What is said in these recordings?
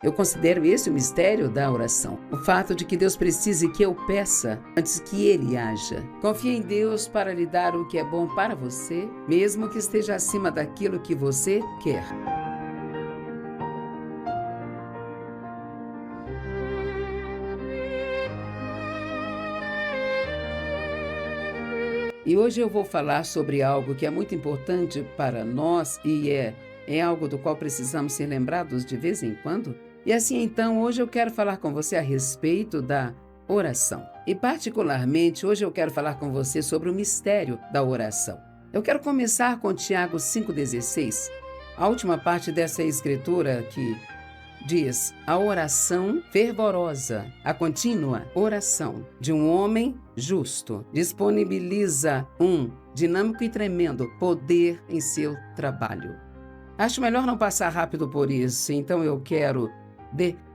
Eu considero esse o mistério da oração. O fato de que Deus precise que eu peça antes que Ele haja. Confie em Deus para lhe dar o que é bom para você, mesmo que esteja acima daquilo que você quer. E hoje eu vou falar sobre algo que é muito importante para nós e é algo do qual precisamos ser lembrados de vez em quando. E assim, então, hoje eu quero falar com você a respeito da oração. E particularmente, hoje eu quero falar com você sobre o mistério da oração. Eu quero começar com Tiago 5,16, a última parte dessa escritura que diz: a oração fervorosa, a contínua oração de um homem justo disponibiliza um dinâmico e tremendo poder em seu trabalho. Acho melhor não passar rápido por isso, então eu quero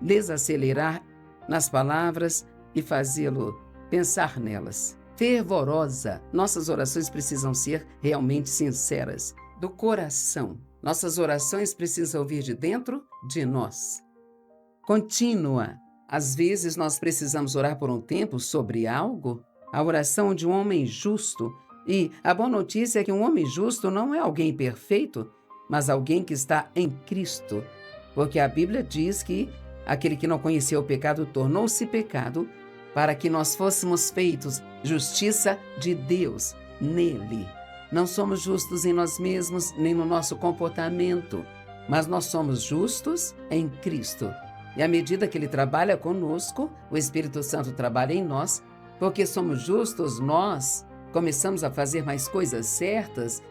desacelerar nas palavras e fazê-lo pensar nelas. Fervorosa. Nossas orações precisam ser realmente sinceras, do coração. Nossas orações precisam vir de dentro de nós. Contínua. Às vezes nós precisamos orar por um tempo sobre algo. A oração de um homem justo. E a boa notícia é que um homem justo não é alguém perfeito, mas alguém que está em Cristo. Porque a Bíblia diz que aquele que não conheceu o pecado tornou-se pecado para que nós fôssemos feitos justiça de Deus nele. Não somos justos em nós mesmos, nem no nosso comportamento, mas nós somos justos em Cristo. E à medida que Ele trabalha conosco, o Espírito Santo trabalha em nós, porque somos justos, nós começamos a fazer mais coisas certas,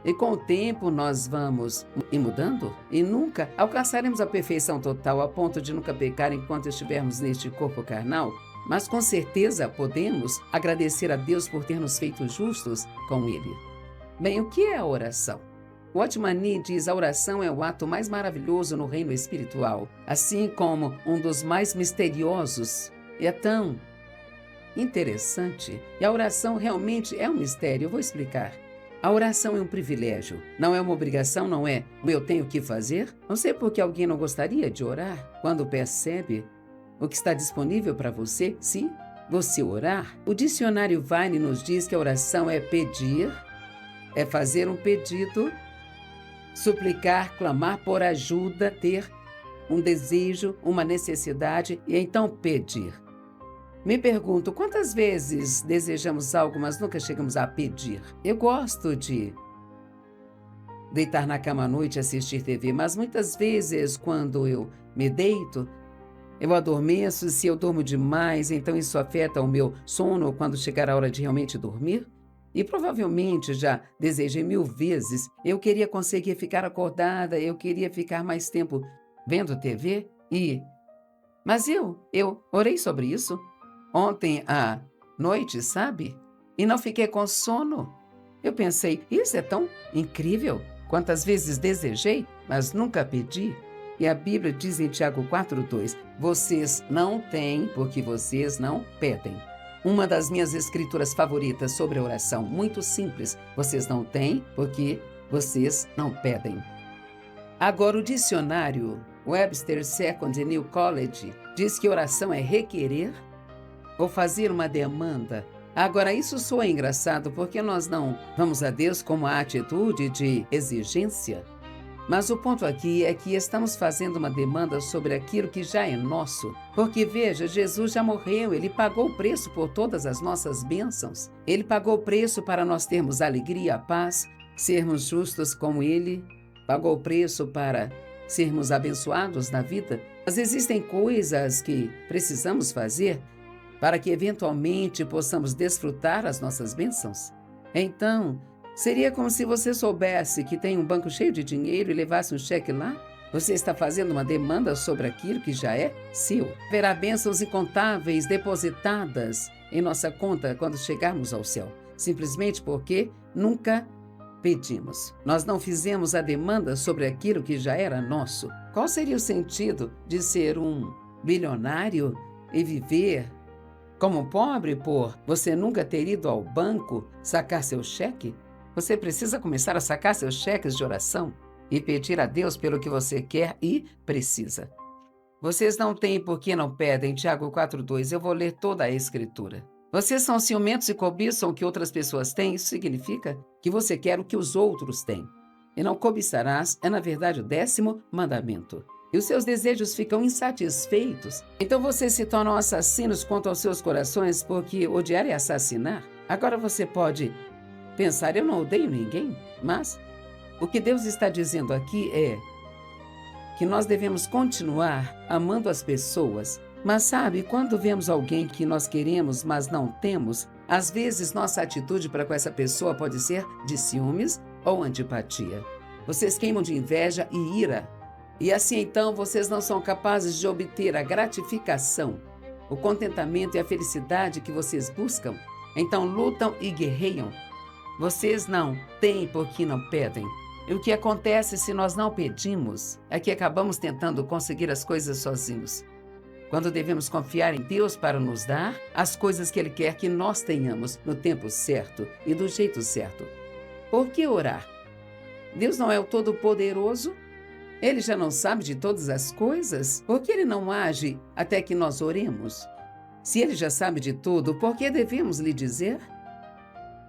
e com o tempo nós vamos mudando e nunca alcançaremos a perfeição total a ponto de nunca pecar enquanto estivermos neste corpo carnal, mas com certeza podemos agradecer a Deus por ter nos feito justos com Ele. Bem, o que é a oração? Watchman Nee diz: a oração é o ato mais maravilhoso no reino espiritual, assim como um dos mais misteriosos. É tão interessante. E a oração realmente é um mistério. Eu vou explicar. A oração é um privilégio, não é uma obrigação, não é o eu tenho que fazer. Não sei por que alguém não gostaria de orar quando percebe o que está disponível para você, se você orar. O dicionário Vine nos diz que a oração é pedir, é fazer um pedido, suplicar, clamar por ajuda, ter um desejo, uma necessidade e então pedir. Me pergunto, quantas vezes desejamos algo, mas nunca chegamos a pedir? Eu gosto de deitar na cama à noite e assistir TV, mas muitas vezes, quando eu me deito, eu adormeço. Se eu durmo demais, então isso afeta o meu sono quando chegar a hora de realmente dormir. E provavelmente já desejei 1000 vezes. Eu queria conseguir ficar acordada, eu queria ficar mais tempo vendo TV. Mas eu orei sobre isso ontem à noite, sabe? E não fiquei com sono. Eu pensei, isso é tão incrível. Quantas vezes desejei, mas nunca pedi. E a Bíblia diz em Tiago 4,2, vocês não têm porque vocês não pedem. Uma das minhas escrituras favoritas sobre a oração, muito simples. Vocês não têm porque vocês não pedem. Agora, o dicionário Webster Second New College diz que oração é requerer ou fazer uma demanda. Agora, isso soa engraçado porque nós não vamos a Deus com uma atitude de exigência. Mas o ponto aqui é que estamos fazendo uma demanda sobre aquilo que já é nosso. Porque, veja, Jesus já morreu, Ele pagou o preço por todas as nossas bênçãos. Ele pagou o preço para nós termos alegria, paz, sermos justos como Ele. Pagou o preço para sermos abençoados na vida. Mas existem coisas que precisamos fazer para que eventualmente possamos desfrutar as nossas bênçãos. Então, seria como se você soubesse que tem um banco cheio de dinheiro e levasse um cheque lá. Você está fazendo uma demanda sobre aquilo que já é seu. Haverá bênçãos incontáveis depositadas em nossa conta quando chegarmos ao céu, simplesmente porque nunca pedimos. Nós não fizemos a demanda sobre aquilo que já era nosso. Qual seria o sentido de ser um bilionário e viver como pobre por você nunca ter ido ao banco sacar seu cheque? Você precisa começar a sacar seus cheques de oração e pedir a Deus pelo que você quer e precisa. Vocês não têm porque não pedem. Tiago 4,2. Eu vou ler toda a escritura. Vocês são ciumentos e cobiçam o que outras pessoas têm. Isso significa que você quer o que os outros têm. E não cobiçarás é, na verdade, o 10º mandamento. E os seus desejos ficam insatisfeitos. Então vocês se tornam assassinos quanto aos seus corações, porque odiar é assassinar. Agora você pode pensar, eu não odeio ninguém, mas o que Deus está dizendo aqui é que nós devemos continuar amando as pessoas. Mas sabe, quando vemos alguém que nós queremos, mas não temos, às vezes nossa atitude para com essa pessoa pode ser de ciúmes ou antipatia. Vocês queimam de inveja e ira. E assim então vocês não são capazes de obter a gratificação, o contentamento e a felicidade que vocês buscam. Então lutam e guerreiam. Vocês não têm porque não pedem. E o que acontece se nós não pedimos é que acabamos tentando conseguir as coisas sozinhos, quando devemos confiar em Deus para nos dar as coisas que Ele quer que nós tenhamos no tempo certo e do jeito certo. Por que orar? Deus não é o Todo-Poderoso? Ele já não sabe de todas as coisas? Por que Ele não age até que nós oremos? Se Ele já sabe de tudo, por que devemos lhe dizer?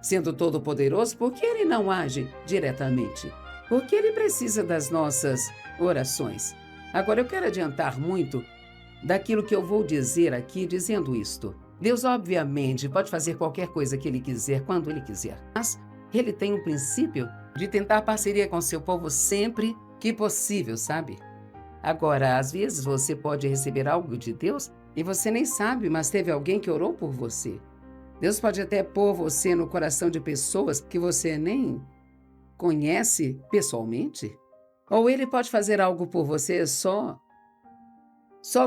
Sendo Todo-Poderoso, por que Ele não age diretamente? Por que Ele precisa das nossas orações? Agora, eu quero adiantar muito daquilo que eu vou dizer aqui dizendo isto. Deus, obviamente, pode fazer qualquer coisa que Ele quiser, quando Ele quiser. Mas Ele tem um princípio de tentar parceria com seu povo sempre que possível, sabe? Agora, às vezes você pode receber algo de Deus e você nem sabe, mas teve alguém que orou por você. Deus pode até pôr você no coração de pessoas que você nem conhece pessoalmente. Ou Ele pode fazer algo por você só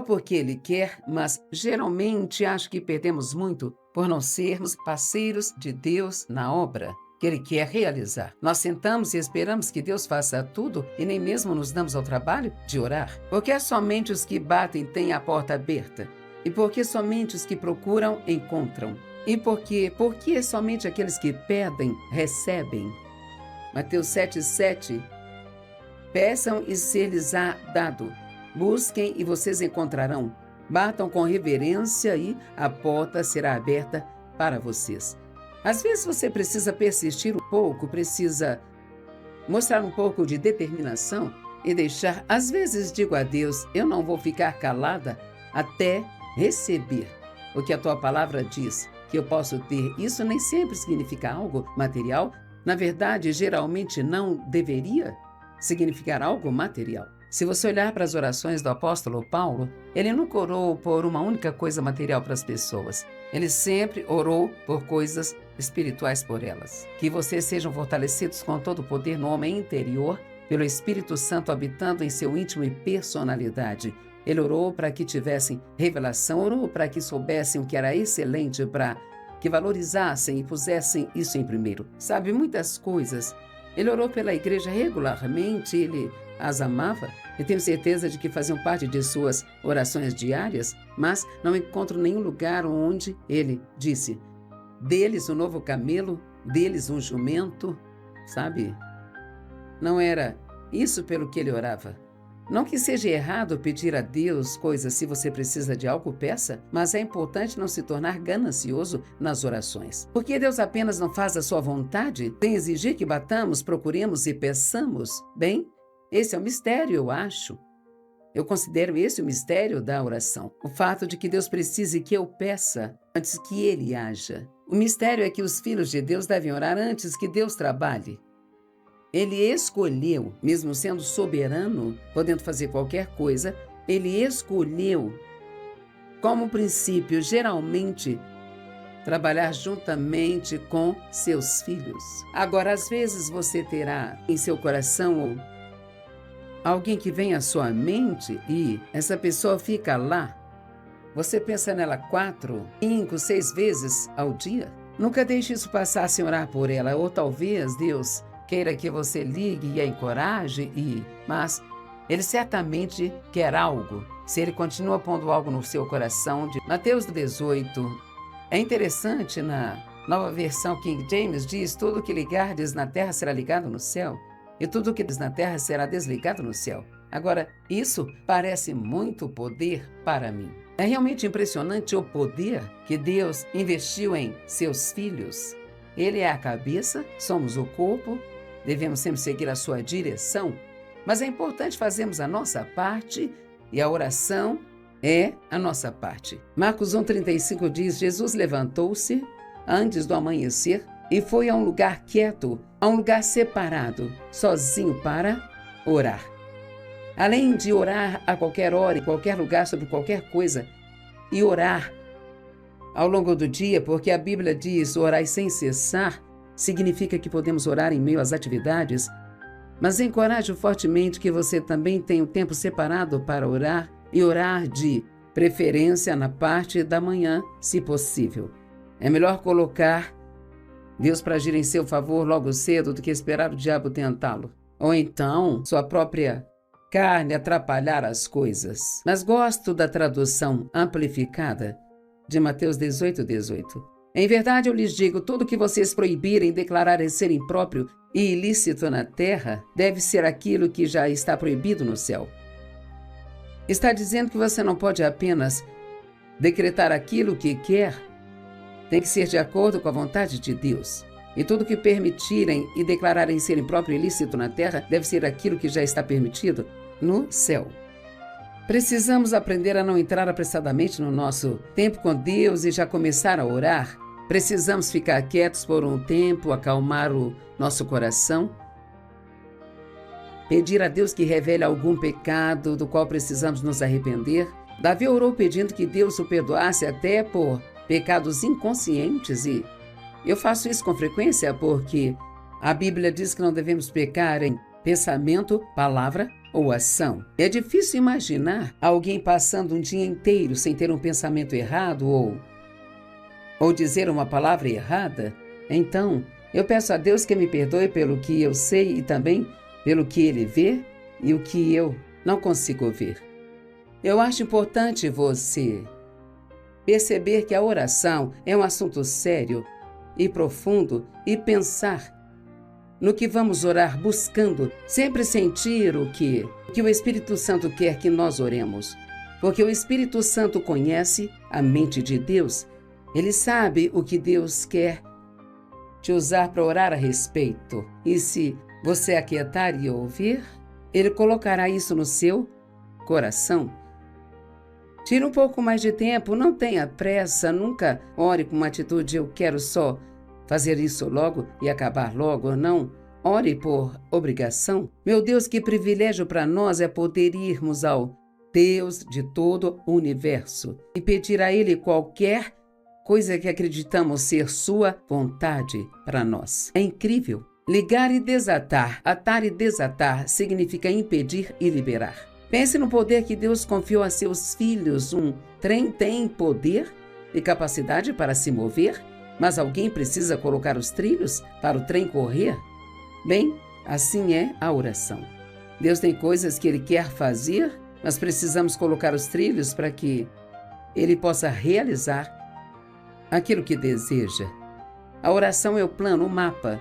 porque Ele quer, mas geralmente acho que perdemos muito por não sermos parceiros de Deus na obra que Ele quer realizar. Nós sentamos e esperamos que Deus faça tudo e nem mesmo nos damos ao trabalho de orar. Porque somente os que batem têm a porta aberta. E porque somente os que procuram encontram. E porque somente aqueles que pedem recebem. Mateus 7,7. Peçam e ser-lhes-á dado. Busquem e vocês encontrarão. Batam com reverência e a porta será aberta para vocês. Às vezes você precisa persistir um pouco, precisa mostrar um pouco de determinação e deixar. Às vezes digo a Deus, eu não vou ficar calada até receber o que a tua palavra diz que eu posso ter. Isso nem sempre significa algo material. Na verdade, geralmente não deveria significar algo material. Se você olhar para as orações do apóstolo Paulo, ele nunca orou por uma única coisa material para as pessoas. Ele sempre orou por coisas espirituais por elas. Que vocês sejam fortalecidos com todo o poder no homem interior, pelo Espírito Santo habitando em seu íntimo e personalidade. Ele orou para que tivessem revelação, orou para que soubessem o que era excelente, para que valorizassem e pusessem isso em primeiro. Sabe, muitas coisas. Ele orou pela igreja regularmente, ele as amava e tenho certeza de que faziam parte de suas orações diárias, mas não encontro nenhum lugar onde ele disse, deles um novo camelo, deles um jumento, sabe? Não era isso pelo que ele orava. Não que seja errado pedir a Deus coisas, se você precisa de algo, peça, mas é importante não se tornar ganancioso nas orações. Porque Deus apenas não faz a sua vontade sem exigir que batamos, procuremos e peçamos. Bem, esse é o mistério, eu acho. Eu considero esse o mistério da oração. O fato de que Deus precise que eu peça antes que Ele haja. O mistério é que os filhos de Deus devem orar antes que Deus trabalhe. Ele escolheu, mesmo sendo soberano, podendo fazer qualquer coisa, Ele escolheu, como princípio, geralmente, trabalhar juntamente com seus filhos. Agora, às vezes você terá em seu coração alguém que vem à sua mente e essa pessoa fica lá. Você pensa nela 4, 5, 6 vezes ao dia. Nunca deixe isso passar sem orar por ela. Ou talvez Deus queira que você ligue e a encoraje, mas Ele certamente quer algo. Se Ele continua pondo algo no seu coração. De Mateus 18. É interessante, na nova versão King James diz, tudo que ligardes na terra será ligado no céu. E tudo que na terra será desligado no céu. Agora, isso parece muito poder para mim. É realmente impressionante o poder que Deus investiu em seus filhos. Ele é a cabeça, somos o corpo, devemos sempre seguir a sua direção, mas é importante fazermos a nossa parte e a oração é a nossa parte. Marcos 1,35 diz: Jesus levantou-se antes do amanhecer e foi a um lugar quieto, a um lugar separado, sozinho para orar. Além de orar a qualquer hora, em qualquer lugar, sobre qualquer coisa, e orar ao longo do dia, porque a Bíblia diz: orai sem cessar, significa que podemos orar em meio às atividades, mas encorajo fortemente que você também tenha um tempo separado para orar e orar de preferência na parte da manhã, se possível. É melhor colocar Deus para agir em seu favor logo cedo do que esperar o diabo tentá-lo. Ou então, sua própria carne atrapalhar as coisas. Mas gosto da tradução amplificada de Mateus 18:18. Em verdade eu lhes digo, tudo que vocês proibirem, declararem ser impróprio e ilícito na terra, deve ser aquilo que já está proibido no céu. Está dizendo que você não pode apenas decretar aquilo que quer, tem que ser de acordo com a vontade de Deus. E tudo que permitirem e declararem ser impróprio e ilícito na terra, deve ser aquilo que já está permitido no céu. Precisamos aprender a não entrar apressadamente no nosso tempo com Deus e já começar a orar. Precisamos ficar quietos por um tempo, acalmar o nosso coração, pedir a Deus que revele algum pecado do qual precisamos nos arrepender. Davi orou pedindo que Deus o perdoasse até por pecados inconscientes e eu faço isso com frequência porque a Bíblia diz que não devemos pecar em pensamento, palavra ou ação. É difícil imaginar alguém passando um dia inteiro sem ter um pensamento errado ou dizer uma palavra errada. Então, eu peço a Deus que me perdoe pelo que eu sei e também pelo que Ele vê e o que eu não consigo ver. Eu acho importante você perceber que a oração é um assunto sério e profundo e pensar no que vamos orar buscando, sempre sentir o que o Espírito Santo quer que nós oremos. Porque o Espírito Santo conhece a mente de Deus. Ele sabe o que Deus quer te usar para orar a respeito. E se você aquietar e ouvir, Ele colocará isso no seu coração. Tire um pouco mais de tempo, não tenha pressa, nunca ore com uma atitude eu quero só fazer isso logo e acabar logo, não. Ore por obrigação. Meu Deus, que privilégio para nós é poder irmos ao Deus de todo o universo e pedir a Ele qualquer coisa que acreditamos ser sua vontade para nós. É incrível. Ligar e desatar, atar e desatar significa impedir e liberar. Pense no poder que Deus confiou a seus filhos. Um trem tem poder e capacidade para se mover, mas alguém precisa colocar os trilhos para o trem correr? Bem, assim é a oração. Deus tem coisas que Ele quer fazer, mas precisamos colocar os trilhos para que Ele possa realizar aquilo que deseja. A oração é o plano, o mapa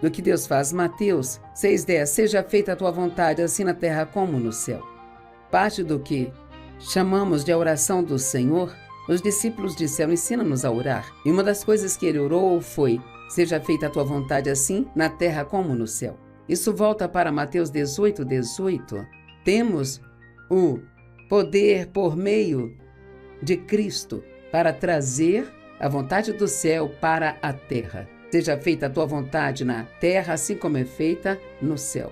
do que Deus faz. Mateus 6,10. Seja feita a tua vontade, assim na terra como no céu. Parte do que chamamos de a oração do Senhor, os discípulos disseram, ensina-nos a orar. E uma das coisas que ele orou foi, seja feita a tua vontade assim na terra como no céu. Isso volta para Mateus 18:18. Temos o poder por meio de Cristo para trazer a vontade do céu para a terra. Seja feita a tua vontade na terra, assim como é feita no céu.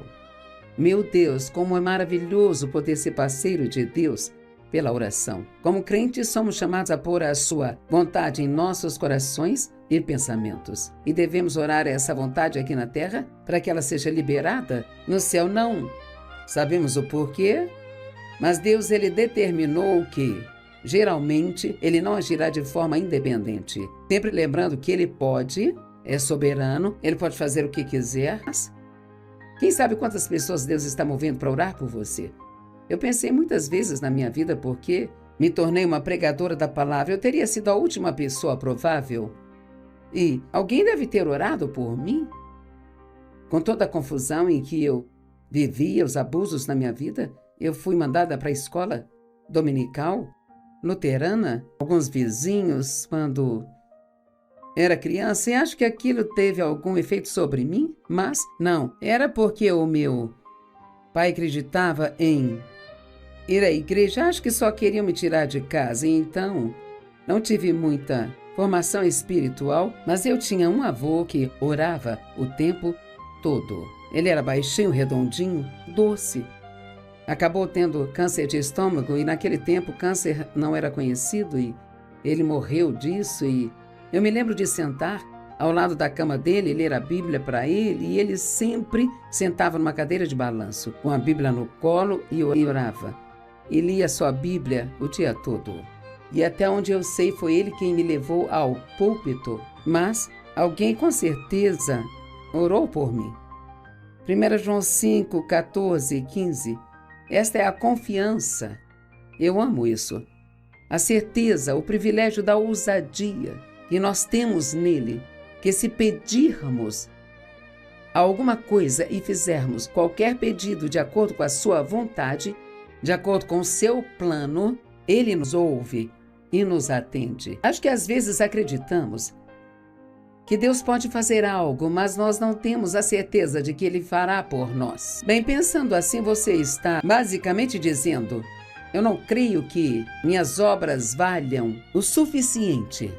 Meu Deus, como é maravilhoso poder ser parceiro de Deus pela oração. Como crentes, somos chamados a pôr a sua vontade em nossos corações e pensamentos. E devemos orar essa vontade aqui na terra para que ela seja liberada no céu. Não sabemos o porquê, mas Deus ele determinou que, geralmente, ele não agirá de forma independente. Sempre lembrando que ele pode, é soberano, ele pode fazer o que quiser. Quem sabe quantas pessoas Deus está movendo para orar por você? Eu pensei muitas vezes na minha vida porque me tornei uma pregadora da palavra. Eu teria sido a última pessoa provável. E alguém deve ter orado por mim? Com toda a confusão em que eu vivia, os abusos na minha vida, eu fui mandada para a escola dominical, luterana, alguns vizinhos, quando era criança, e acho que aquilo teve algum efeito sobre mim, mas não, era porque o meu pai acreditava em ir à igreja, acho que só queriam me tirar de casa, e então não tive muita formação espiritual, mas eu tinha um avô que orava o tempo todo. Ele era baixinho, redondinho, doce. Acabou tendo câncer de estômago e naquele tempo câncer não era conhecido e ele morreu disso. E eu me lembro de sentar ao lado da cama dele, ler a Bíblia para ele, e ele sempre sentava numa cadeira de balanço, com a Bíblia no colo e orava. E lia sua Bíblia o dia todo. E até onde eu sei foi ele quem me levou ao púlpito, mas alguém com certeza orou por mim. 1 João 5, 14 e 15. Esta é a confiança. Eu amo isso. A certeza, o privilégio da ousadia que nós temos nele, que se pedirmos alguma coisa e fizermos qualquer pedido de acordo com a sua vontade, de acordo com o seu plano, ele nos ouve e nos atende. Acho que às vezes acreditamos que Deus pode fazer algo, mas nós não temos a certeza de que Ele fará por nós. Bem, pensando assim, você está basicamente dizendo: eu não creio que minhas obras valham o suficiente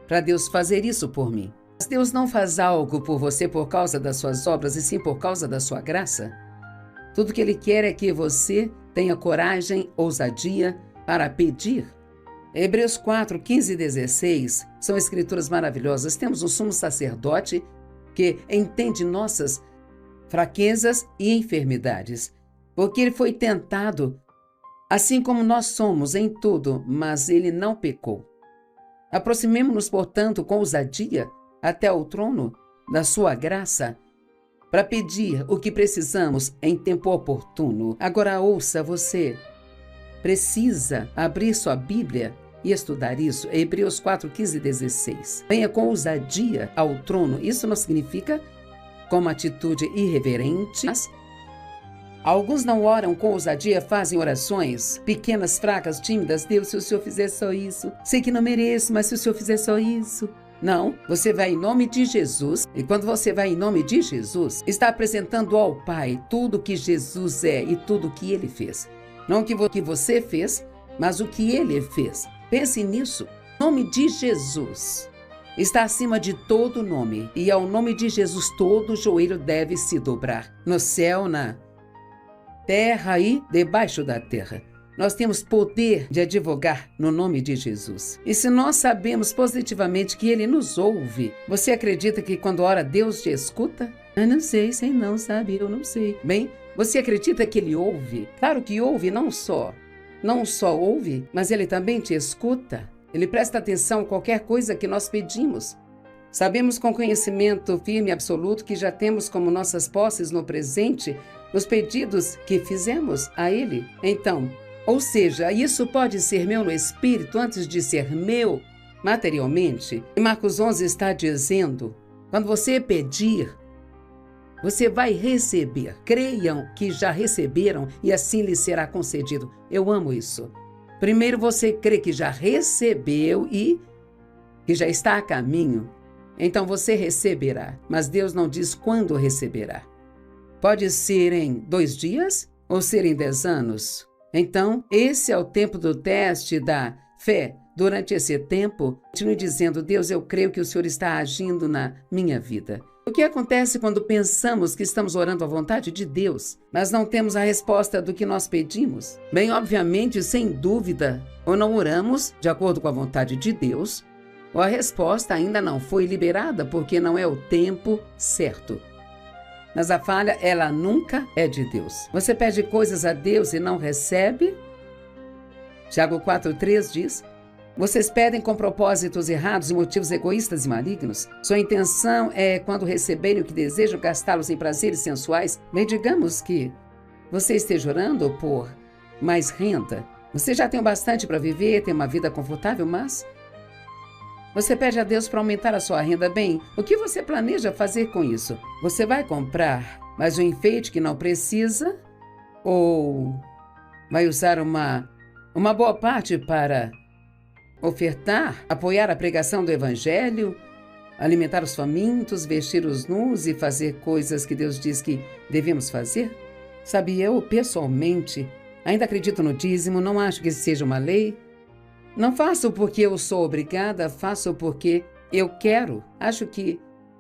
para Deus fazer isso por mim. Mas Deus não faz algo por você por causa das suas obras, e sim por causa da sua graça. Tudo que Ele quer é que você tenha coragem, ousadia para pedir. Hebreus 4, 15 e 16 são escrituras maravilhosas. Temos um sumo sacerdote que entende nossas fraquezas e enfermidades, porque ele foi tentado assim como nós somos em tudo, mas ele não pecou. Aproximemo-nos, portanto, com ousadia até o trono da sua graça para pedir o que precisamos em tempo oportuno. Agora ouça, você precisa abrir sua Bíblia e estudar isso. Hebreus 4, 15 e 16. Venha com ousadia ao trono. Isso não significa com uma atitude irreverente, mas alguns não oram com ousadia, fazem orações pequenas, fracas, tímidas. Deus, se o Senhor fizer só isso. Sei que não mereço, mas se o Senhor fizer só isso. Não, você vai em nome de Jesus, e quando você vai em nome de Jesus, está apresentando ao Pai tudo que Jesus é e tudo que Ele fez. Não o que você fez, mas o que Ele fez. Pense nisso. O nome de Jesus está acima de todo nome, e ao nome de Jesus todo joelho deve se dobrar, no céu, na terra e debaixo da terra. Nós temos poder de advogar no nome de Jesus. E se nós sabemos positivamente que Ele nos ouve, você acredita que quando ora Deus te escuta? Eu não sei, não, sabe? Eu não sei. Bem, você acredita que Ele ouve? Claro que ouve, não só ouve, mas Ele também te escuta. Ele presta atenção a qualquer coisa que nós pedimos. Sabemos com conhecimento firme e absoluto que já temos como nossas posses no presente os pedidos que fizemos a Ele. Então, ou seja, isso pode ser meu no espírito antes de ser meu materialmente. E Marcos 11 está dizendo, quando você pedir, você vai receber. Creiam que já receberam e assim lhes será concedido. Eu amo isso. Primeiro você crê que já recebeu e que já está a caminho. Então você receberá. Mas Deus não diz quando receberá. Pode ser em 2 dias ou ser em 10 anos. Então, esse é o tempo do teste da fé. Durante esse tempo, continue dizendo: Deus, eu creio que o Senhor está agindo na minha vida. O que acontece quando pensamos que estamos orando à vontade de Deus, mas não temos a resposta do que nós pedimos? Bem, obviamente, sem dúvida, ou não oramos de acordo com a vontade de Deus, ou a resposta ainda não foi liberada porque não é o tempo certo. Mas a falha, ela nunca é de Deus. Você pede coisas a Deus e não recebe? Tiago 4,3 diz: vocês pedem com propósitos errados e motivos egoístas e malignos. Sua intenção é, quando receberem o que desejam, gastá-los em prazeres sensuais. Bem, digamos que você esteja orando por mais renda. Você já tem o bastante para viver, tem uma vida confortável, mas você pede a Deus para aumentar a sua renda. Bem, o que você planeja fazer com isso? Você vai comprar mais um enfeite que não precisa? Ou vai usar uma boa parte para ofertar, apoiar a pregação do Evangelho, alimentar os famintos, vestir os nus e fazer coisas que Deus diz que devemos fazer? Sabe, eu pessoalmente ainda acredito no dízimo, não acho que seja uma lei. Não faço porque eu sou obrigada, faço porque eu quero. Acho que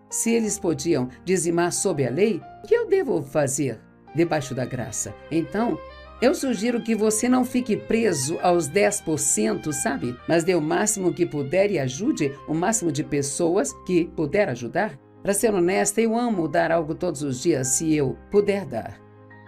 se eles podiam dizimar sob a lei, o que eu devo fazer debaixo da graça? Então, eu sugiro que você não fique preso aos 10%, sabe? Mas dê o máximo que puder e ajude o máximo de pessoas que puder ajudar. Para ser honesta, eu amo dar algo todos os dias se eu puder dar.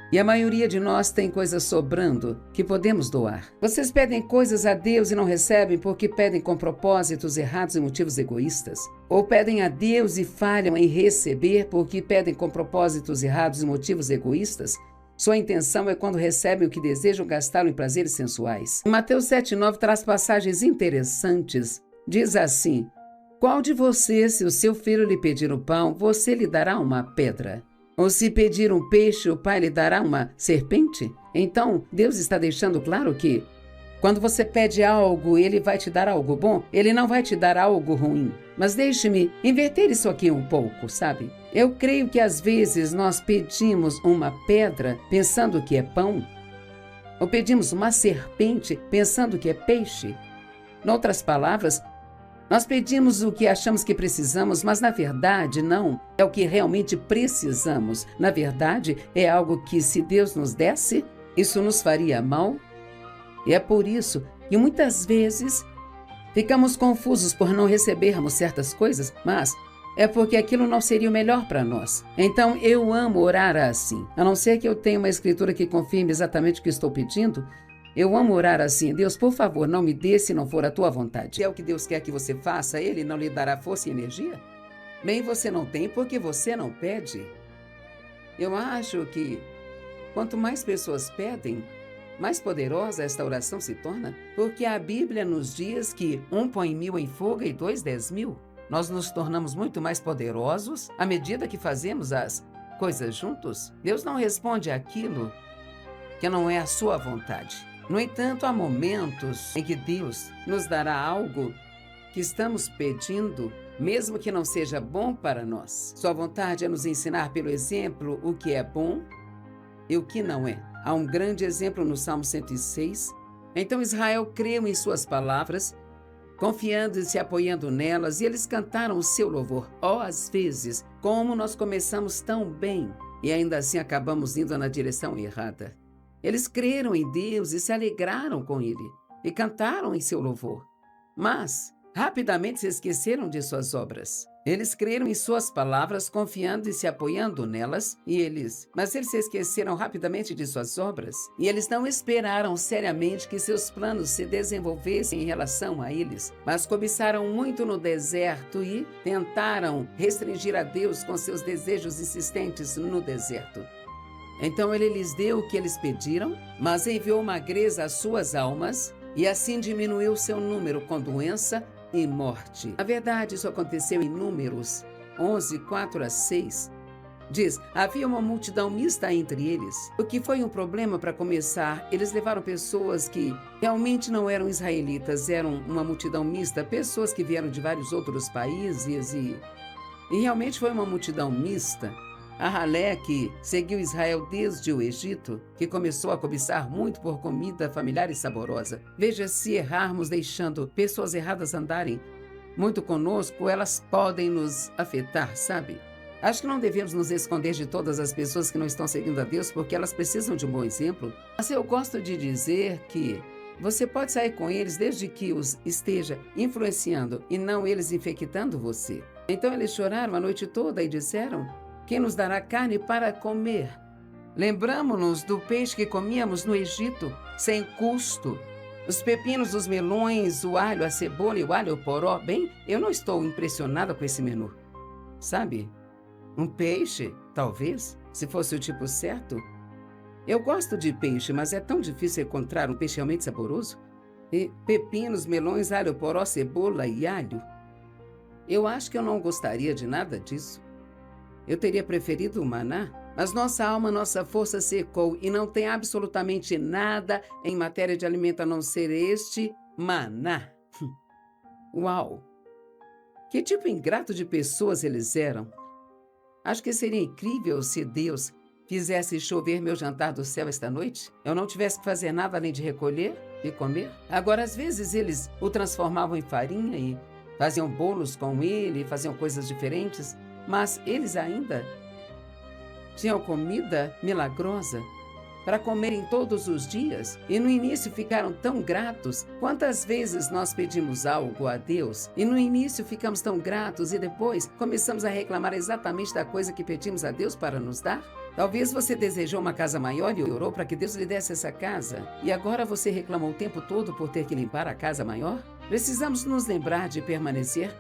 E a maioria de nós tem coisas sobrando que podemos doar. Vocês pedem coisas a Deus e não recebem porque pedem com propósitos errados e motivos egoístas. Ou pedem a Deus e falham em receber porque pedem com propósitos errados e motivos egoístas. Sua intenção é quando recebem o que desejam gastá-lo em prazeres sensuais. Mateus 7,9 traz passagens interessantes. Diz assim: qual de vocês, se o seu filho lhe pedir um pão, você lhe dará uma pedra? Ou se pedir um peixe, o pai lhe dará uma serpente? Então, Deus está deixando claro que, quando você pede algo, Ele vai te dar algo bom, Ele não vai te dar algo ruim. Mas deixe-me inverter isso aqui um pouco, sabe? Eu creio que às vezes nós pedimos uma pedra pensando que é pão, ou pedimos uma serpente pensando que é peixe. Em outras palavras, nós pedimos o que achamos que precisamos, mas na verdade não é o que realmente precisamos. Na verdade, é algo que se Deus nos desse, isso nos faria mal. E é por isso que muitas vezes ficamos confusos por não recebermos certas coisas, mas é porque aquilo não seria o melhor para nós. Então eu amo orar assim. A não ser que eu tenha uma escritura que confirme exatamente o que estou pedindo, eu amo orar assim: Deus, por favor, não me dê se não for a tua vontade. É o que Deus quer que você faça, Ele não lhe dará força e energia? Bem, você não tem porque você não pede. Eu acho que quanto mais pessoas pedem, mais poderosa esta oração se torna, porque a Bíblia nos diz que 1 põe 1.000 em fuga e 2, 10.000. Nós nos tornamos muito mais poderosos à medida que fazemos as coisas juntos. Deus não responde àquilo que não é a sua vontade. No entanto, há momentos em que Deus nos dará algo que estamos pedindo, mesmo que não seja bom para nós. Sua vontade é nos ensinar pelo exemplo o que é bom e o que não é. Há um grande exemplo no Salmo 106. Então Israel creu em suas palavras, confiando e se apoiando nelas, e eles cantaram o seu louvor. Às vezes, como nós começamos tão bem e ainda assim acabamos indo na direção errada. Eles creram em Deus e se alegraram com Ele, e cantaram em seu louvor. Mas, rapidamente se esqueceram de suas obras. Eles creram em suas palavras, confiando e se apoiando nelas, mas eles se esqueceram rapidamente de suas obras. E eles não esperaram seriamente que seus planos se desenvolvessem em relação a eles, mas cobiçaram muito no deserto e tentaram restringir a Deus com seus desejos insistentes no deserto. Então ele lhes deu o que eles pediram, mas enviou magreza às suas almas, e assim diminuiu seu número com doença e morte. Na verdade, isso aconteceu em Números 11, 4-6. Diz: havia uma multidão mista entre eles, o que foi um problema para começar. Eles levaram pessoas que realmente não eram israelitas, eram uma multidão mista, pessoas que vieram de vários outros países, e realmente foi uma multidão mista. A ralé que seguiu Israel desde o Egito, que começou a cobiçar muito por comida familiar e saborosa. Veja, se errarmos deixando pessoas erradas andarem muito conosco, elas podem nos afetar, sabe? Acho que não devemos nos esconder de todas as pessoas que não estão seguindo a Deus, porque elas precisam de um bom exemplo. Mas eu gosto de dizer que você pode sair com eles desde que os esteja influenciando e não eles infectando você. Então eles choraram a noite toda e disseram: quem nos dará carne para comer? Lembramo-nos do peixe que comíamos no Egito, sem custo. Os pepinos, os melões, o alho, a cebola e o alho poró. Bem, eu não estou impressionada com esse menu. Sabe? Um peixe, talvez, se fosse o tipo certo. Eu gosto de peixe, mas é tão difícil encontrar um peixe realmente saboroso. E pepinos, melões, alho poró, cebola e alho. Eu acho que eu não gostaria de nada disso. Eu teria preferido o maná, Mas nossa alma, nossa força secou e não tem absolutamente nada em matéria de alimento a não ser este maná. Uau! Que tipo ingrato de pessoas eles eram! Acho que seria incrível se Deus fizesse chover meu jantar do céu esta noite. Eu não tivesse que fazer nada além de recolher e comer. Agora, às vezes, eles o transformavam em farinha e faziam bolos com ele, faziam coisas diferentes, mas eles ainda tinham comida milagrosa para comerem todos os dias, e no início ficaram tão gratos. Quantas vezes nós pedimos algo a Deus e no início ficamos tão gratos e depois começamos a reclamar exatamente da coisa que pedimos a Deus para nos dar? Talvez você desejou uma casa maior e orou para que Deus lhe desse essa casa, e agora você reclamou o tempo todo por ter que limpar a casa maior? Precisamos nos lembrar de permanecer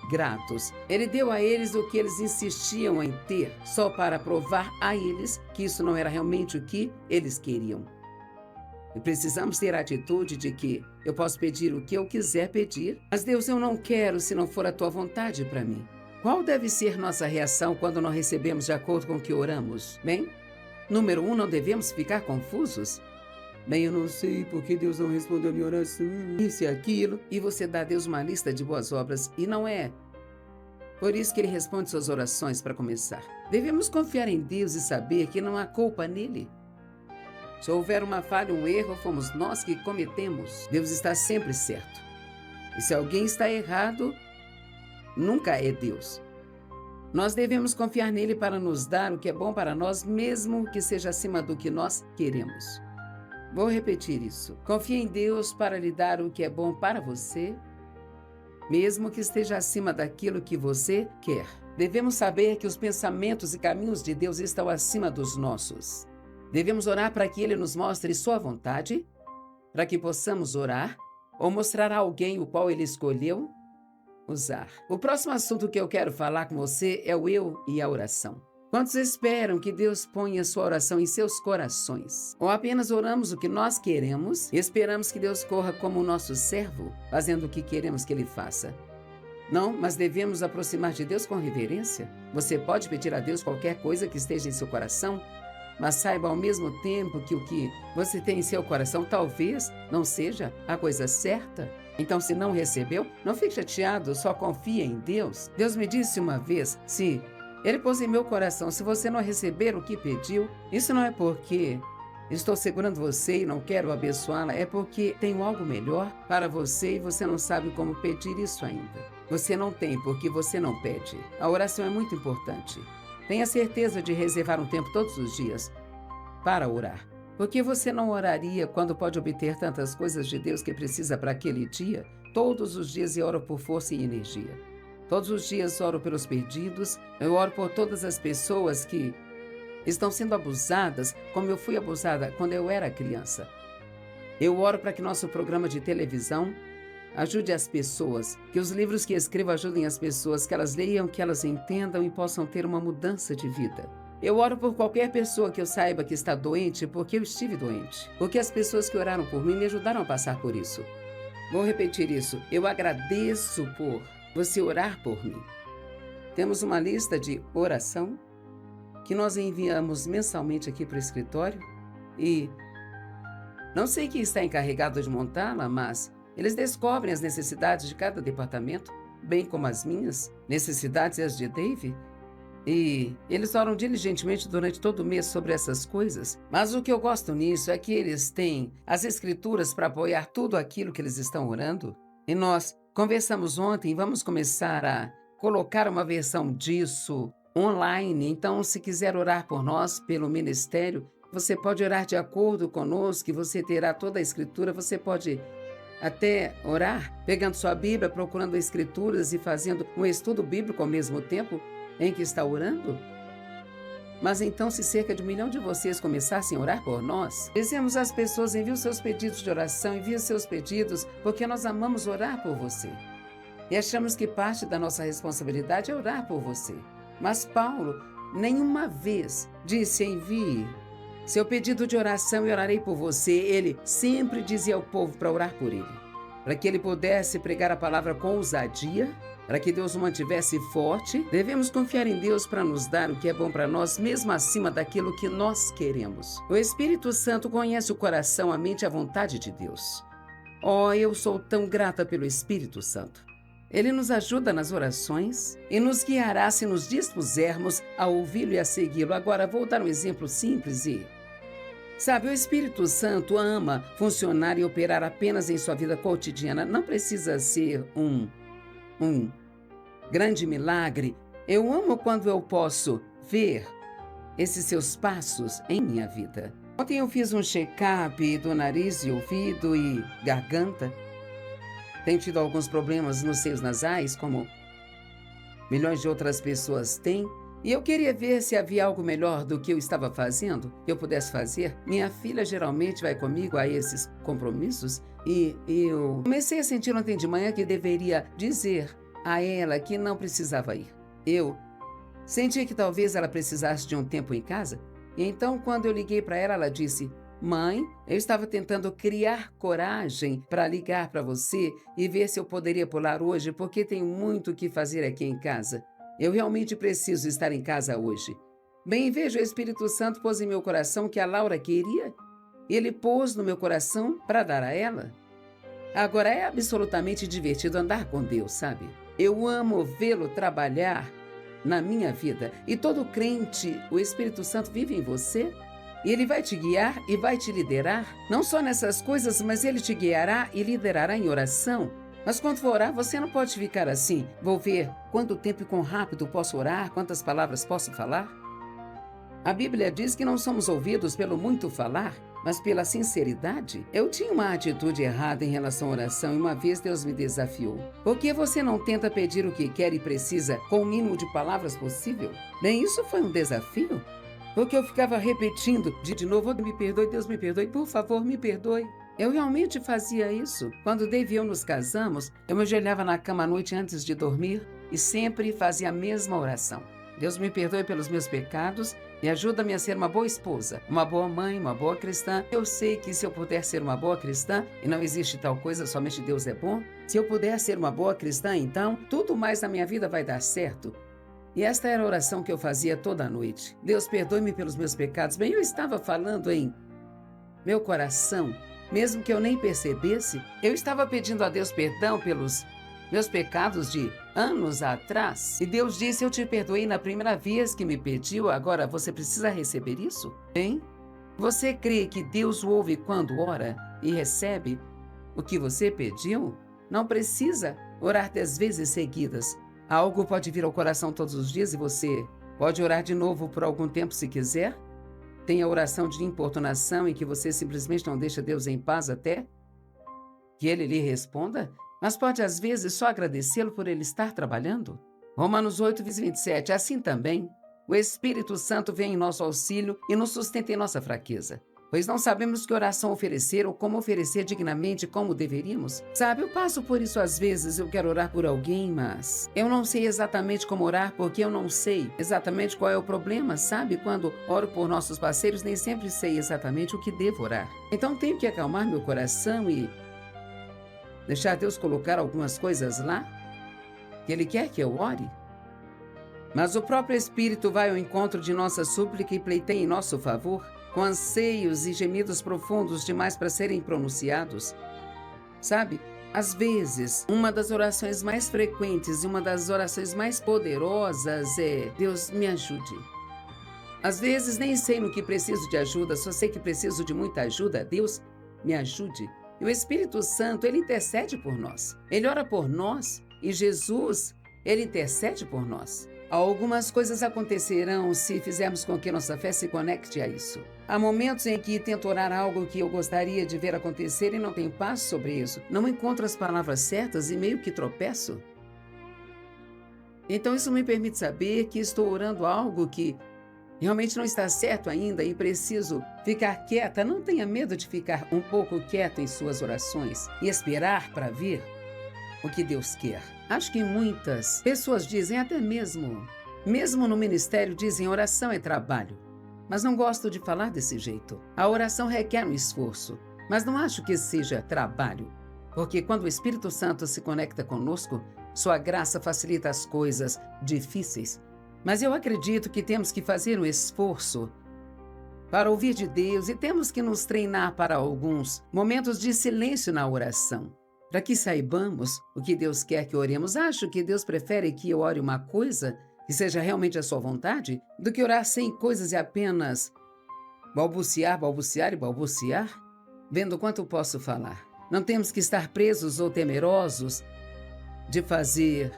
gratos. Ele deu a eles o que eles insistiam em ter, só para provar a eles que isso não era realmente o que eles queriam. E precisamos ter a atitude de que eu posso pedir o que eu quiser pedir, mas Deus, eu não quero se não for a tua vontade para mim. Qual deve ser nossa reação quando não recebemos de acordo com o que oramos? Bem, número 1, não devemos ficar confusos. Bem, eu não sei porque Deus não respondeu a minha oração, isso e aquilo. E você dá a Deus uma lista de boas obras e não é por isso que Ele responde suas orações para começar. Devemos confiar em Deus e saber que não há culpa nele. Se houver uma falha, um erro, fomos nós que cometemos. Deus está sempre certo. E se alguém está errado, nunca é Deus. Nós devemos confiar nele para nos dar o que é bom para nós, mesmo que seja acima do que nós queremos. Vou repetir isso. Confie em Deus para lhe dar o que é bom para você, mesmo que esteja acima daquilo que você quer. Devemos saber que os pensamentos e caminhos de Deus estão acima dos nossos. Devemos orar para que Ele nos mostre sua vontade, para que possamos orar ou mostrar a alguém o qual Ele escolheu usar. O próximo assunto que eu quero falar com você é o eu e a oração. Quantos esperam que Deus ponha sua oração em seus corações? Ou apenas oramos o que nós queremos e esperamos que Deus corra como o nosso servo, fazendo o que queremos que Ele faça? Não, mas devemos aproximar de Deus com reverência. Você pode pedir a Deus qualquer coisa que esteja em seu coração, mas saiba ao mesmo tempo que o que você tem em seu coração talvez não seja a coisa certa. Então, se não recebeu, não fique chateado, só confie em Deus. Deus me disse uma vez, se Ele pôs em meu coração, se você não receber o que pediu, isso não é porque estou segurando você e não quero abençoá-la, é porque tenho algo melhor para você e você não sabe como pedir isso ainda. Você não tem porque você não pede. A oração é muito importante. Tenha certeza de reservar um tempo todos os dias para orar. Porque você não oraria quando pode obter tantas coisas de Deus que precisa para aquele dia? Todos os dias eu oro por força e energia. Todos os dias oro pelos perdidos, eu oro por todas as pessoas que estão sendo abusadas, como eu fui abusada quando eu era criança. Eu oro para que nosso programa de televisão ajude as pessoas, que os livros que escrevo ajudem as pessoas, que elas leiam, que elas entendam e possam ter uma mudança de vida. Eu oro por qualquer pessoa que eu saiba que está doente, porque eu estive doente. Porque as pessoas que oraram por mim me ajudaram a passar por isso. Vou repetir isso. Eu agradeço por você orar por mim. Temos uma lista de oração que nós enviamos mensalmente aqui para o escritório e não sei quem está encarregado de montá-la, mas eles descobrem as necessidades de cada departamento, bem como as minhas necessidades e as de Dave. E eles oram diligentemente durante todo o mês sobre essas coisas. Mas o que eu gosto nisso é que eles têm as escrituras para apoiar tudo aquilo que eles estão orando. E nós conversamos ontem e vamos começar a colocar uma versão disso online. Então, se quiser orar por nós, pelo ministério, você pode orar de acordo conosco, e você terá toda a escritura. Você pode até orar pegando sua Bíblia, procurando escrituras e fazendo um estudo bíblico ao mesmo tempo em que está orando. Mas então, se cerca de 1 milhão de vocês começassem a orar por nós, dizemos às pessoas, envie seus pedidos de oração, envie seus pedidos, porque nós amamos orar por você. E achamos que parte da nossa responsabilidade é orar por você. Mas Paulo nenhuma vez disse, envie seu pedido de oração e orarei por você. Ele sempre dizia ao povo para orar por ele, para que ele pudesse pregar a palavra com ousadia Para que Deus o mantivesse forte, devemos confiar em Deus para nos dar o que é bom para nós, mesmo acima daquilo que nós queremos. O Espírito Santo conhece o coração, a mente e a vontade de Deus. Oh, eu sou tão grata pelo Espírito Santo. Ele nos ajuda nas orações e nos guiará se nos dispusermos a ouvi-lo e a segui-lo. Agora, vou dar um exemplo simples Sabe, o Espírito Santo ama funcionar e operar apenas em sua vida cotidiana. Não precisa ser um grande milagre. Eu amo quando eu posso ver esses seus passos em minha vida. Ontem eu fiz um check-up do nariz e ouvido e garganta. Tenho tido alguns problemas nos seios nasais, como milhões de outras pessoas têm. E eu queria ver se havia algo melhor do que eu estava fazendo, que eu pudesse fazer. Minha filha geralmente vai comigo a esses compromissos e eu comecei a sentir ontem de manhã que deveria dizer a ela que não precisava ir. Eu senti que talvez ela precisasse de um tempo em casa. E então, quando eu liguei para ela, ela disse: "Mãe, eu estava tentando criar coragem para ligar para você e ver se eu poderia pular hoje, porque tenho muito o que fazer aqui em casa. Eu realmente preciso estar em casa hoje." Bem, veja, o Espírito Santo pôs em meu coração que a Laura queria. Ele pôs no meu coração para dar a ela. Agora, é absolutamente divertido andar com Deus, sabe? Eu amo vê-lo trabalhar na minha vida. E todo crente, o Espírito Santo vive em você. E ele vai te guiar e vai te liderar. Não só nessas coisas, mas ele te guiará e liderará em oração. Mas quando for orar, você não pode ficar assim. Vou ver quanto tempo e quão rápido posso orar, quantas palavras posso falar. A Bíblia diz que não somos ouvidos pelo muito falar, mas pela sinceridade. Eu tinha uma atitude errada em relação à oração e uma vez Deus me desafiou. Por que você não tenta pedir o que quer e precisa com o mínimo de palavras possível? Bem, isso foi um desafio. Porque eu ficava repetindo de novo: "Me perdoe, Deus me perdoe, por favor, me perdoe." Eu realmente fazia isso. Quando Dave e eu nos casamos, eu me ajoelhava na cama à noite antes de dormir e sempre fazia a mesma oração: "Deus me perdoe pelos meus pecados e ajuda-me a ser uma boa esposa, uma boa mãe, uma boa cristã. Eu sei que se eu puder ser uma boa cristã, e não existe tal coisa, somente Deus é bom, se eu puder ser uma boa cristã, então tudo mais na minha vida vai dar certo." E esta era a oração que eu fazia toda noite. "Deus, perdoe-me pelos meus pecados." Bem, eu estava falando em meu coração. Mesmo que eu nem percebesse, eu estava pedindo a Deus perdão pelos meus pecados de anos atrás. E Deus disse: "Eu te perdoei na primeira vez que me pediu, agora você precisa receber isso." Hein? Você crê que Deus o ouve quando ora e recebe o que você pediu? Não precisa orar 10 vezes seguidas. Algo pode vir ao coração todos os dias e você pode orar de novo por algum tempo se quiser. Tem a oração de importunação em que você simplesmente não deixa Deus em paz até que Ele lhe responda, mas pode às vezes só agradecê-lo por Ele estar trabalhando. Romanos 8:27. Assim também, o Espírito Santo vem em nosso auxílio e nos sustenta em nossa fraqueza. Pois não sabemos que oração oferecer ou como oferecer dignamente como deveríamos. Sabe, eu passo por isso às vezes. Eu quero orar por alguém, mas eu não sei exatamente como orar, porque eu não sei exatamente qual é o problema, sabe? Quando oro por nossos parceiros, nem sempre sei exatamente o que devo orar. Então tenho que acalmar meu coração e deixar Deus colocar algumas coisas lá que Ele quer que eu ore. Mas o próprio Espírito vai ao encontro de nossa súplica e pleiteia em nosso favor, com anseios e gemidos profundos demais para serem pronunciados. Sabe, às vezes, uma das orações mais frequentes e uma das orações mais poderosas é: "Deus, me ajude." Às vezes nem sei no que preciso de ajuda, só sei que preciso de muita ajuda. Deus, me ajude. E o Espírito Santo, Ele intercede por nós. Ele ora por nós e Jesus, Ele intercede por nós. Algumas coisas acontecerão se fizermos com que nossa fé se conecte a isso. Há momentos em que tento orar algo que eu gostaria de ver acontecer e não tenho paz sobre isso. Não encontro as palavras certas e meio que tropeço. Então isso me permite saber que estou orando algo que realmente não está certo ainda e preciso ficar quieta. Não tenha medo de ficar um pouco quieto em suas orações e esperar para ver o que Deus quer. Acho que muitas pessoas dizem, até mesmo no ministério, dizem: oração é trabalho. Mas não gosto de falar desse jeito. A oração requer um esforço, mas não acho que seja trabalho. Porque quando o Espírito Santo se conecta conosco, sua graça facilita as coisas difíceis. Mas eu acredito que temos que fazer um esforço para ouvir de Deus e temos que nos treinar para alguns momentos de silêncio na oração, para que saibamos o que Deus quer que oremos. Acho que Deus prefere que eu ore uma coisa que seja realmente a sua vontade, do que orar 100 coisas e apenas balbuciar, balbuciar e balbuciar, vendo quanto posso falar. Não temos que estar presos ou temerosos de fazer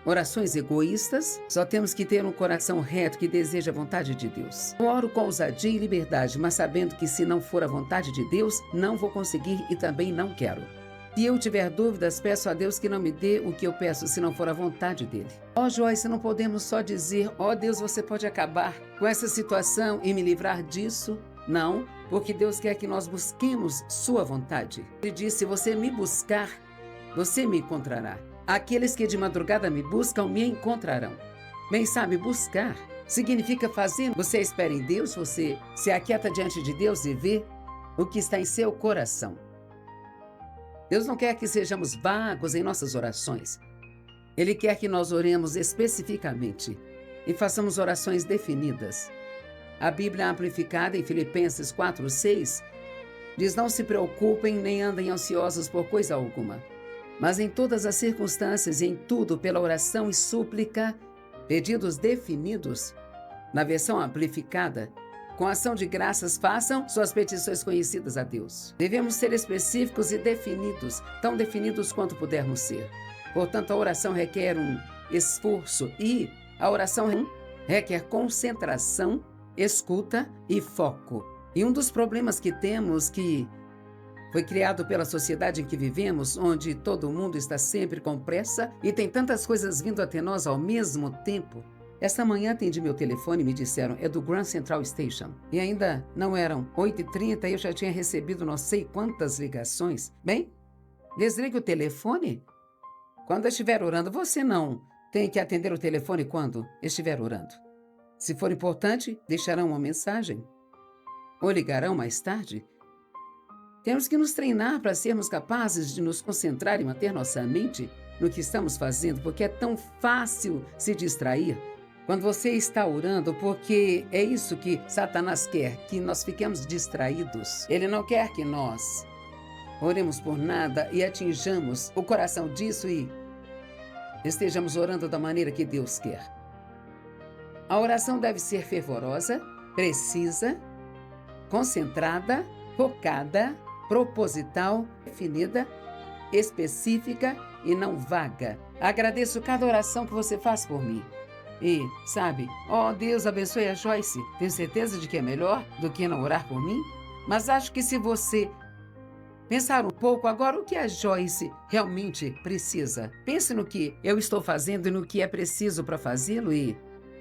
orações egoístas, só temos que ter um coração reto que deseja a vontade de Deus. Eu oro com ousadia e liberdade, mas sabendo que se não for a vontade de Deus, não vou conseguir e também não quero. Se eu tiver dúvidas, peço a Deus que não me dê o que eu peço, se não for a vontade dele. Joyce, não podemos só dizer, Deus, você pode acabar com essa situação e me livrar disso? Não, porque Deus quer que nós busquemos sua vontade. Ele disse, se você me buscar, você me encontrará. Aqueles que de madrugada me buscam, me encontrarão. Bem, sabe, buscar significa fazer. Você espera em Deus, você se aquieta diante de Deus e vê o que está em seu coração. Deus não quer que sejamos vagos em nossas orações. Ele quer que nós oremos especificamente e façamos orações definidas. A Bíblia Amplificada, em Filipenses 4:6, diz, não se preocupem nem andem ansiosos por coisa alguma, mas em todas as circunstâncias e em tudo, pela oração e súplica, pedidos definidos. Na versão amplificada, com ação de graças, façam suas petições conhecidas a Deus. Devemos ser específicos e definidos, tão definidos quanto pudermos ser. Portanto, a oração requer um esforço e a oração requer concentração, escuta e foco. E um dos problemas que temos, que foi criado pela sociedade em que vivemos, onde todo mundo está sempre com pressa e tem tantas coisas vindo até nós ao mesmo tempo. Esta manhã atendi meu telefone e me disseram, é do Grand Central Station. E ainda não eram 8h30 e eu já tinha recebido não sei quantas ligações. Bem, desligue o telefone quando estiver orando. Você não tem que atender o telefone quando estiver orando. Se for importante, deixarão uma mensagem ou ligarão mais tarde. Temos que nos treinar para sermos capazes de nos concentrar e manter nossa mente no que estamos fazendo, porque é tão fácil se distrair quando você está orando, porque é isso que Satanás quer, que nós fiquemos distraídos. Ele não quer que nós oremos por nada e atinjamos o coração disso e estejamos orando da maneira que Deus quer. A oração deve ser fervorosa, precisa, concentrada, focada, proposital, definida, específica e não vaga. Agradeço cada oração que você faz por mim. E, sabe, Deus abençoe a Joyce. Tenho certeza de que é melhor do que não orar por mim. Mas acho que se você pensar um pouco agora o que a Joyce realmente precisa. Pense no que eu estou fazendo e no que é preciso para fazê-lo e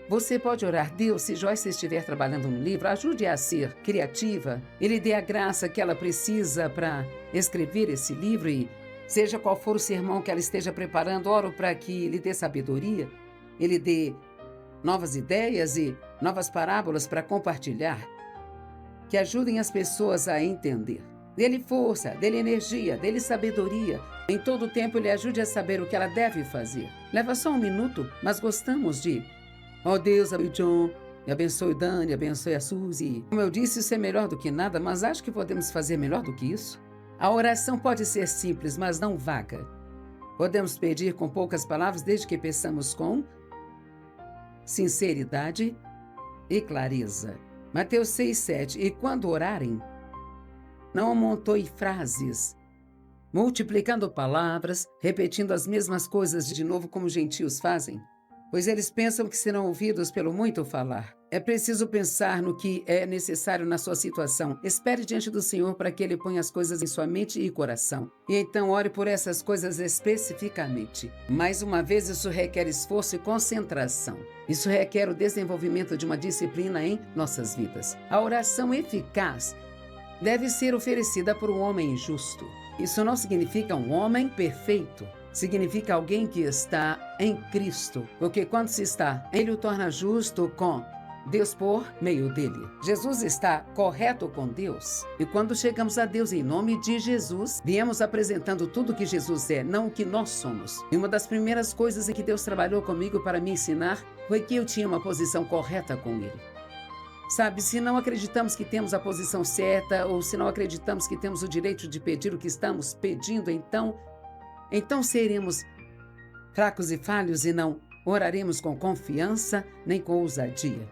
você pode orar, Deus, se Joyce estiver trabalhando no livro, ajude-a a ser criativa. Ele dê a graça que ela precisa para escrever esse livro e seja qual for o sermão que ela esteja preparando, oro para que lhe dê sabedoria, ele dê novas ideias e novas parábolas para compartilhar, que ajudem as pessoas a entender. Dê-lhe força, dê-lhe energia, dê-lhe sabedoria. Em todo o tempo, ele ajude a saber o que ela deve fazer. Leva só um minuto, mas gostamos de... Deus, abençoe John, e abençoe Dani, abençoe a Suzy. Como eu disse, isso é melhor do que nada, mas acho que podemos fazer melhor do que isso. A oração pode ser simples, mas não vaga. Podemos pedir com poucas palavras, desde que peçamos com sinceridade e clareza. Mateus 6:7. E quando orarem, não amontoe frases, multiplicando palavras, repetindo as mesmas coisas de novo como os gentios fazem, pois eles pensam que serão ouvidos pelo muito falar. É preciso pensar no que é necessário na sua situação. Espere diante do Senhor para que Ele ponha as coisas em sua mente e coração. E então ore por essas coisas especificamente. Mais uma vez, isso requer esforço e concentração. Isso requer o desenvolvimento de uma disciplina em nossas vidas. A oração eficaz deve ser oferecida por um homem justo. Isso não significa um homem perfeito. Significa alguém que está em Cristo. Porque quando se está, Ele o torna justo com Deus por meio dele. Jesus está correto com Deus. E quando chegamos a Deus em nome de Jesus, viemos apresentando tudo que Jesus é, não o que nós somos. E uma das primeiras coisas em que Deus trabalhou comigo para me ensinar foi que eu tinha uma posição correta com Ele. Sabe, se não acreditamos que temos a posição certa, ou se não acreditamos que temos o direito de pedir o que estamos pedindo, então seremos fracos e falhos e não oraremos com confiança nem com ousadia.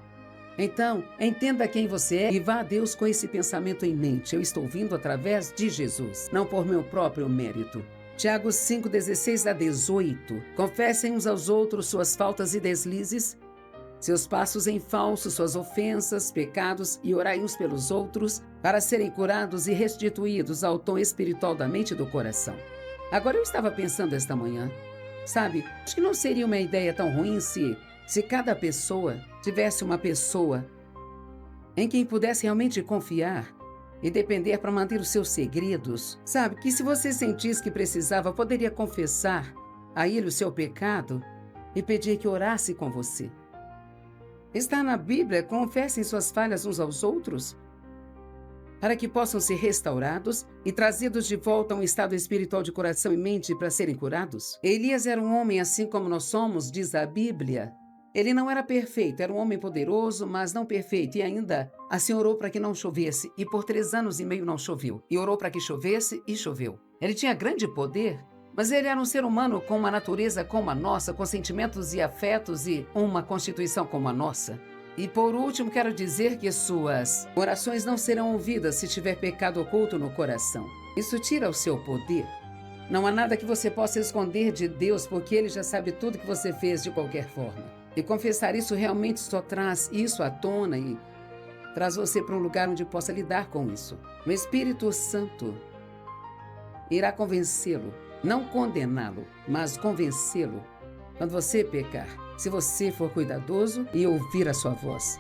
Então, entenda quem você é e vá a Deus com esse pensamento em mente. Eu estou vindo através de Jesus, não por meu próprio mérito. Tiago 5:16-18. Confessem uns aos outros suas faltas e deslizes, seus passos em falso, suas ofensas, pecados, e orai uns pelos outros para serem curados e restituídos ao tom espiritual da mente e do coração. Agora eu estava pensando esta manhã, sabe, acho que não seria uma ideia tão ruim se cada pessoa tivesse uma pessoa em quem pudesse realmente confiar e depender para manter os seus segredos. Sabe, que se você sentisse que precisava, poderia confessar a ele o seu pecado e pedir que orasse com você. Está na Bíblia, confessem suas falhas uns aos outros, para que possam ser restaurados e trazidos de volta a um estado espiritual de coração e mente para serem curados. Elias era um homem assim como nós somos, diz a Bíblia. Ele não era perfeito, era um homem poderoso, mas não perfeito, e ainda assim orou para que não chovesse, e por 3 anos e meio não choveu, e orou para que chovesse, e choveu. Ele tinha grande poder, mas ele era um ser humano com uma natureza como a nossa, com sentimentos e afetos e uma constituição como a nossa. E por último, quero dizer que suas orações não serão ouvidas se tiver pecado oculto no coração. Isso tira o seu poder. Não há nada que você possa esconder de Deus, porque Ele já sabe tudo que você fez de qualquer forma. E confessar isso realmente só traz isso à tona e traz você para um lugar onde possa lidar com isso. O Espírito Santo irá convencê-lo, não condená-lo, mas convencê-lo quando você pecar, se você for cuidadoso e ouvir a sua voz.